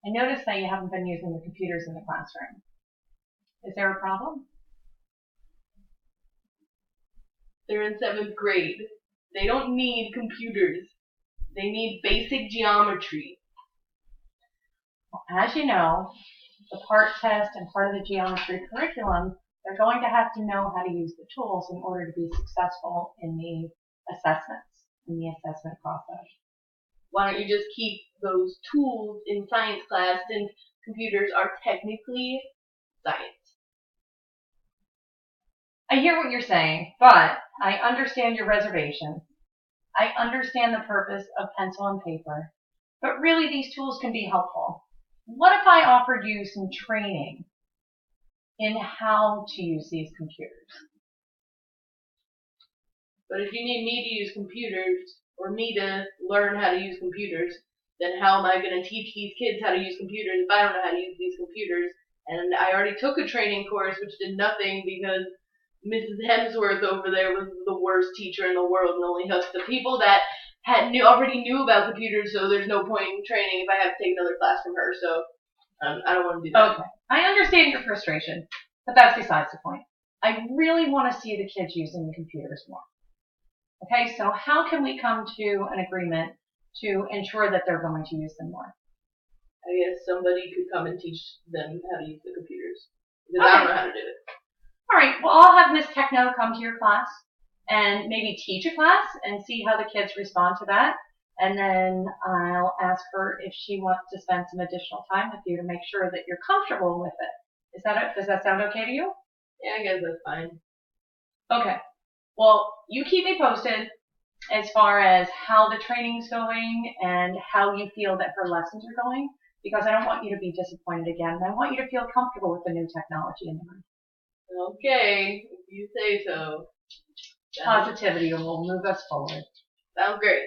I noticed that you haven't been using the computers in the classroom. Is there a problem? They're in 7th grade. They don't need computers. They need basic geometry. Well, as you know, the part test and part of the geometry curriculum, they're going to have to know how to use the tools in order to be successful in the assessment process. Why don't you just keep those tools in science class, since computers are technically science? I hear what you're saying, but I understand your reservation. I understand the purpose of pencil and paper, but really these tools can be helpful. What if I offered you some training in how to use these computers? But if you need me to use computers, or me to learn how to use computers, then how am I going to teach these kids how to use computers if I don't know how to use these computers? And I already took a training course which did nothing because Mrs. Hemsworth over there was the worst teacher in the world and only helped the people that already knew about computers, so there's no point in training if I have to take another class from her, so I don't want to do that. Okay, I understand your frustration, but that's besides the point. I really want to see the kids using the computers more. Okay, so how can we come to an agreement to ensure that they're going to use them more? I guess somebody could come and teach them how to use the computers, because I don't know how to do it. All right, well, I'll have Miss Techno come to your class and maybe teach a class and see how the kids respond to that. And then I'll ask her if she wants to spend some additional time with you to make sure that you're comfortable with it. Does that sound okay to you? Yeah, I guess that's fine. Okay. Well, you keep me posted as far as how the training's going and how you feel that her lessons are going, because I don't want you to be disappointed again. I want you to feel comfortable with the new technology in the room. Okay, if you say so. Positivity will move us forward. Sounds great.